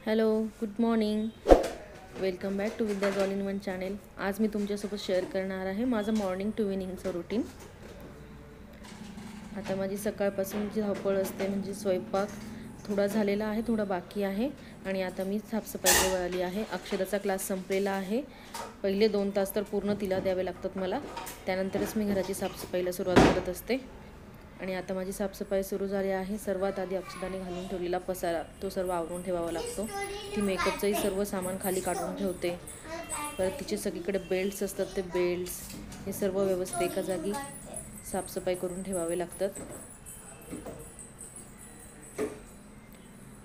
Hello, good morning. Welcome back to Vidya's all in one channel. आज मी तुमच्यासोबत share करणार आहे माझं मॉर्निंग टू इव्हिनिंगचं रुटीन. आता माझी सकाळपासूनची धावपळ असते, म्हणजे स्वयंपाक थोडा झालेला आहे, थोडा बाकी आहे. आणि आता मी साफसफाईवर आली आहे. अक्षदाचा क्लास संपलेला आहे. पहिले 2 तास तर पूर्ण तिला द्यावे लागतात मला, त्यानंतरच मी घराची साफसफाईला सुरुवात करत असते. आणि आता माझी साफसफाई सुरू झाली आहे. सर्वात आधी अक्षदाने घालून ठेवलेला पसारा तो सर्व आवरून ठेवावा लागतो. ती मेकअपचंही सर्व सामान खाली काढून ठेवते. परत तिचे सगळीकडे बेल्ट्स असतात, ते बेल्ट्स हे सर्व व्यवस्थित एका जागी साफसफाई करून ठेवावे लागतात.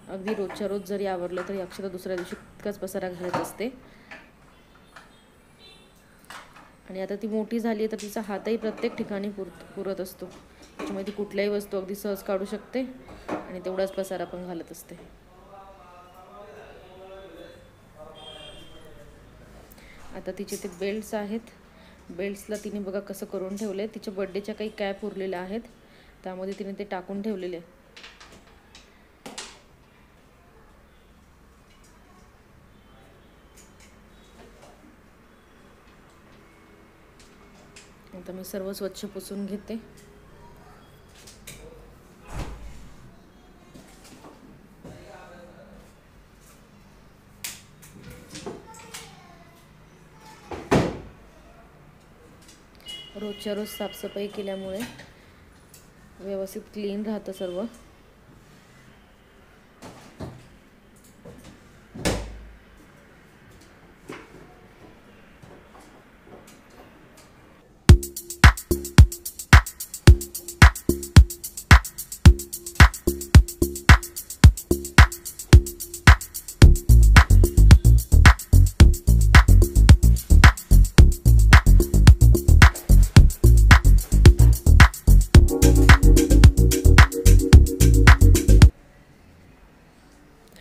अगदी रोजच्या रोज जरी आवरलं तरी अक्षदा दुसऱ्या दिवशी तितकाच पसारा घालत असते. आणि आता ती मोठी झाली आहे तर तिचा हातही प्रत्येक ठिकाणी पुरत असतो. त्याच्यामुळे ती कुठल्याही वस्तू अगदी सहज काढू शकते आणि तेवढाच पसारा पण घालत असते. आता तिचे ते बेल्ट्स आहेत. बेल्ट्सला तिने बघा कसं करून ठेवलं आहे. तिच्या बड्डेच्या काही कॅप उरलेल्या आहेत, त्यामध्ये तिने ते टाकून ठेवलेले. आता मी सर्व स्वच्छ पुसून घेते. रोजच्या रोज साफसफाई केल्यामुळे व्यवस्थित क्लीन राहतं सर्व.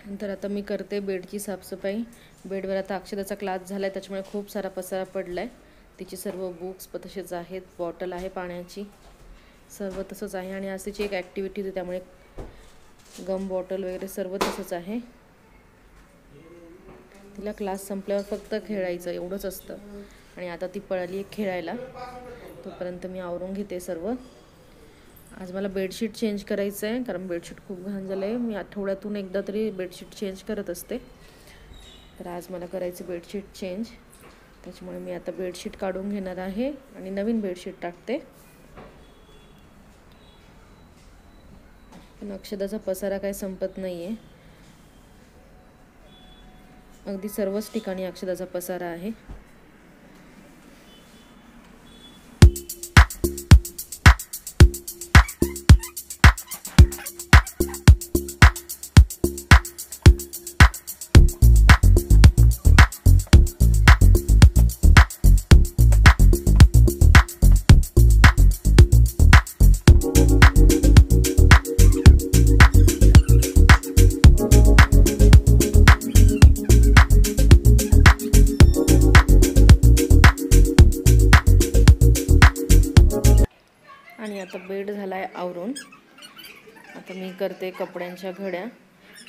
नंतर आता मी करते बेडची साफसफाई. बेडवर आता अक्षदाचा क्लास झाला आहे, त्याच्यामुळे खूप सारा पसारा पडला आहे. तिचे सर्व बुक्स तसेच आहेत, बॉटल आहे पाण्याची, सर्व तसंच आहे. आणि आज तिची एक ॲक्टिव्हिटी होती, त्यामुळे गम बॉटल वगैरे सर्व तसंच आहे. तिला क्लास संपल्यावर फक्त खेळायचं एवढंच असतं. आणि आता ती पळाली आहे खेळायला, तोपर्यंत मी आवरून घेते सर्व. आज मला बेडशीट चेंज करायचं आहे, कारण बेडशीट खूप घाण झालं आहे. मी आठवड्यातून एकदा तरी बेडशीट चेंज करत असते, तर आज मला करायचं बेडशीट चेंज. त्याच्यामुळे मी आता बेडशीट काढून घेणार आहे आणि नवीन बेडशीट टाकते. पण अक्षदाचा पसारा काय संपत नाही आहे. अगदी सर्वच ठिकाणी अक्षदाचा पसारा आहे. आणि आता बेड झाला आहे आवरून. आता मी करते कपड्यांच्या घड्या.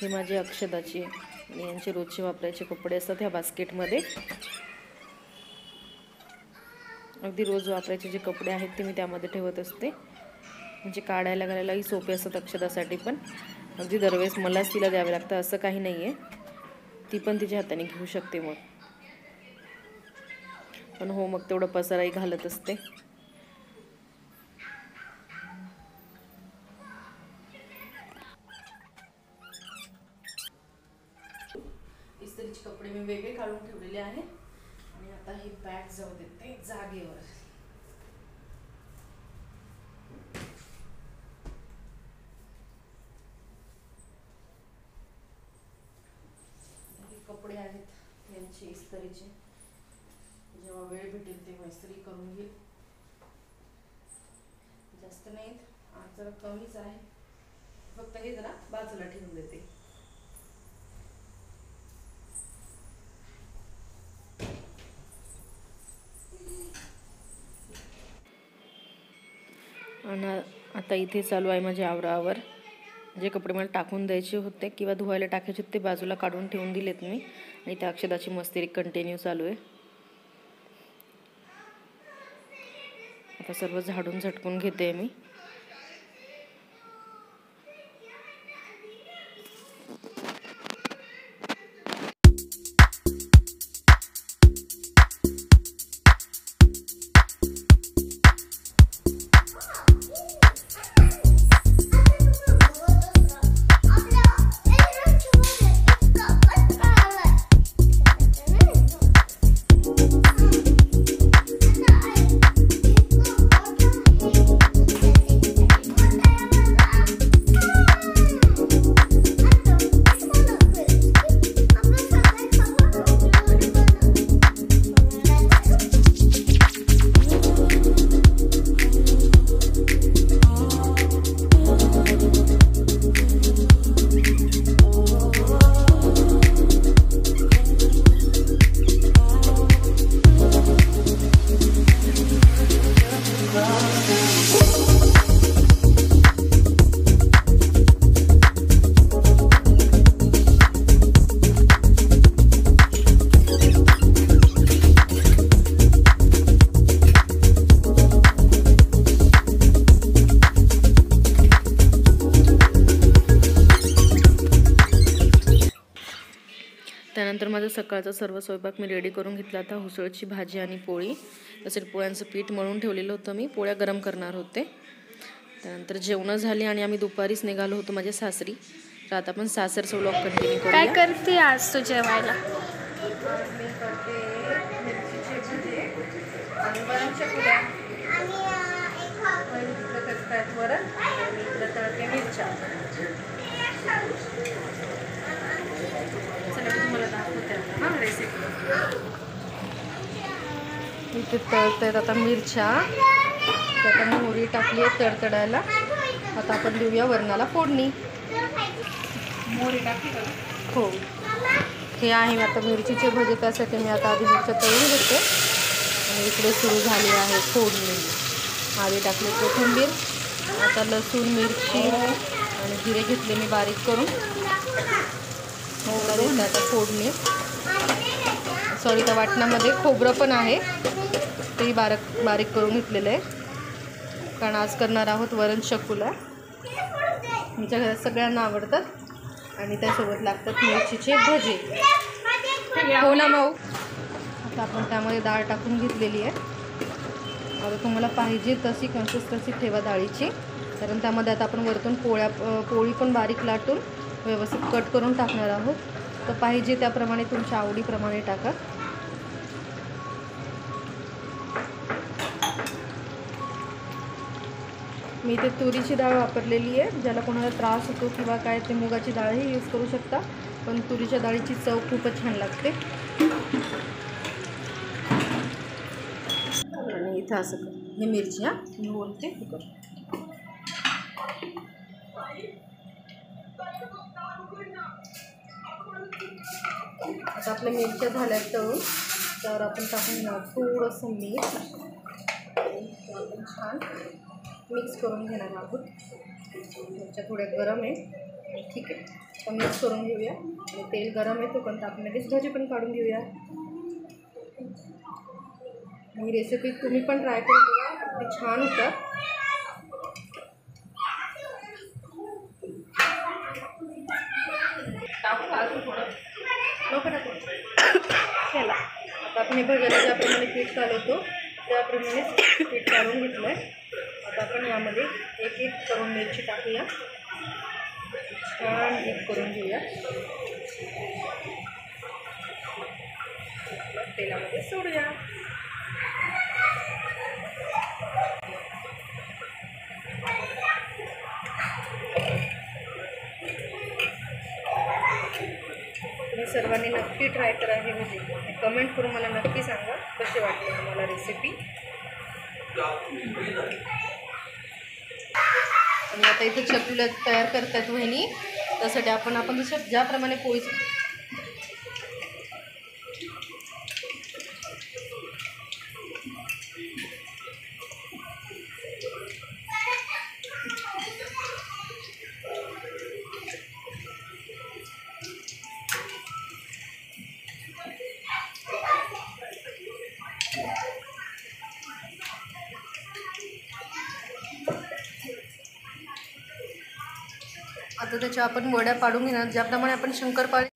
हे माझे अक्षदाचे आणि यांचे रोजचे वापरायचे कपडे असतात ह्या बास्केटमध्ये. अगदी रोज वापरायचे जे कपडे आहेत ते मी त्यामध्ये ठेवत असते, म्हणजे काढायला घालायलाही सोपे असतात अक्षदासाठी. पण अगदी दरवेळेस मलाच तिला द्यावे लागतं असं काही नाही आहे, ती पण तिच्या हाताने घेऊ शकते मग. पण हो, मग तेवढं पसाराही घालत असते. इस्त्रीचे कपडे मी वेगळे काढून ठेवलेले आहे. आणि आता ही बॅग जाऊ देते जागेवर. हे कपडे आहेत यांचे इस्त्रीचे, जेव्हा वेळ भेटेल तेव्हा इस्त्री करून घेईल. जास्त नाहीत, आज जरा कमीच आहे, फक्त हे जरा बाजूला ठेवून देते. आणि आता इथे चालू आहे माझी आवराआवर. जे कपडे मला टाकून द्यायचे होते किंवा धुवायला टाकायचे होते ते बाजूला काढून ठेवून दिलेत मी, आणि त्या अक्षदाची मस्ती कंटिन्यू चालू आहे. आता सर्व झाडून झटकून घेते मी. त्यानंतर माझा सकाळचा सर्व स्वयंपाक मी रेडी करून घेतला होता. उसळची भाजी आणि पोळी, तसेच पोळ्यांचं पीठ मळून ठेवलेलं होतं मी, पोळ्या गरम करणार होते. त्यानंतर जेवण झाली आणि आम्ही दुपारीच निघालो होतो माझ्या सासरी. तर आता आपण सासरचा व्लॉग कंटिन्यू करूया. काय करते आज तू जेवायला? मी करते मिरचीचे भजे आणि वरणच्या पोळ्या. वरण आणि इकडं तळते मिरच्या. चला मी तुम्हाला दाखवते आता हां रेसिपी. इथे तळत आता मिरच्या, आता मोहरी टाकली आहे तडतडायला. आता आपण देऊया वरणाला फोडणी. मोहरी टाकली का? हो, हे आहे आता मिरचीचे भजे. त्यासाठी मी आता आधी मिरच्या तळून घेते आणि इकडे सुरू झाली आहे फोडणी. आधी टाकली कोथिंबीर, आता लसूण मिरची आणि जिरे घेतले मी बारीक करून. देते आता फोडणी. सॉरी, त्या वाटणामध्ये खोबरं पण आहे, तेही बारीक करून घेतलेलं आहे, कारण आज करणार आहोत वरण शकुला. आमच्या घरात सगळ्यांना आवडतात आणि त्यासोबत लागतात मिरचीचे भजे. हो ना माऊ. आता आपण त्यामध्ये डाळ टाकून घेतलेली आहे. आता तुम्हाला पाहिजे तशी कन्सिस्टन्सी ठेवा डाळीची, कारण त्यामध्ये आता आपण वरतून पोळी पण बारीक लाटून व्यवस्थित कट करून टाकणार आहोत. तर पाहिजे त्याप्रमाणे तुमच्या आवडीप्रमाणे टाका. मी इथे तुरीची डाळ वापरलेली आहे. ज्याला कोणाला त्रास होतो किंवा काय ते मुगाची डाळही यूज करू शकता, पण तुरीच्या डाळीची चव खूपच छान लागते. आणि इथं असं कर, हे मिरची हां मी बोलते हे कर. आता आपल्या मिरच्या झाल्या तळून, तर आपण टाकून घेणार थोडंसं मीठ. आपण छान मिक्स करून घेणार आहोत. मिरच्या थोड्या गरम आहे, ठीक आहे, तर मिक्स करून घेऊया. आणि तेल गरम आहे तोपर्यंत आपण लगेच भाजी पण काढून घेऊया. ही रेसिपी तुम्ही पण ट्राय करून बघा, अगदी छान होतं. केला आता आपण हे भज्याला ज्याप्रमाणे पीठ कालवतो त्याप्रमाणे पीठ काढून घेतलं आहे. आता आपण यामध्ये एक एक करून मिरची टाकूया, छान डीप करून घेऊया, तेलामध्ये सोडूया. तुम्ही सर्वांनी नक्की ट्राय करा हे भजी. कमेंट करून मला नक्की सांगा कशी वाटली तुम्हाला रेसिपी. आणि आता इथे चकुल्या तयार करतात वहिनी. त्यासाठी आपण जसं ज्याप्रमाणे पोळी आता त्याच्या आपण वड्या पाडून घेणार, ज्याप्रमाणे आपण शंकरपाळी.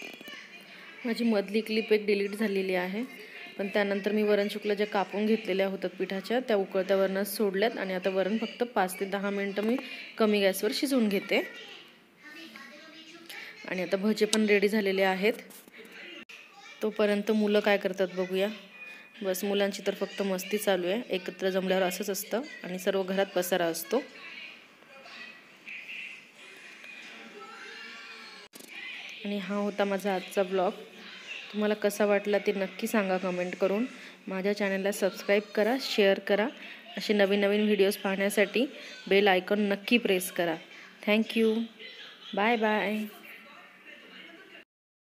माझी मधली क्लिप एक डिलीट झालेली आहे, पण त्यानंतर मी वरण चुकल्या ज्या कापून घेतलेल्या होत्या पिठाच्या त्या उकळत्या वरणात सोडल्यात आणि आता वरण फक्त 5 ते 10 मिनटं मी कमी गॅसवर शिजवून घेते. आणि आता भजे पण रेडी झालेले आहेत. तोपर्यंत मुलं काय करतात बघूया. बस मुलांची तर फक्त मस्ती चालू आहे. एकत्र जमल्यावर असंच असतं आणि सर्व घरात पसारा असतो. आणि हा होता माझा आजचा ब्लॉग. तुम्हाला कसा वाटला ते नक्की सांगा कमेंट करून. माझ्या चॅनलला सबस्क्राईब करा, शेअर करा. असे नवीन नवीन व्हिडिओज पाहण्यासाठी बेल आयकॉन नक्की प्रेस करा. थँक्यू. Bye bye.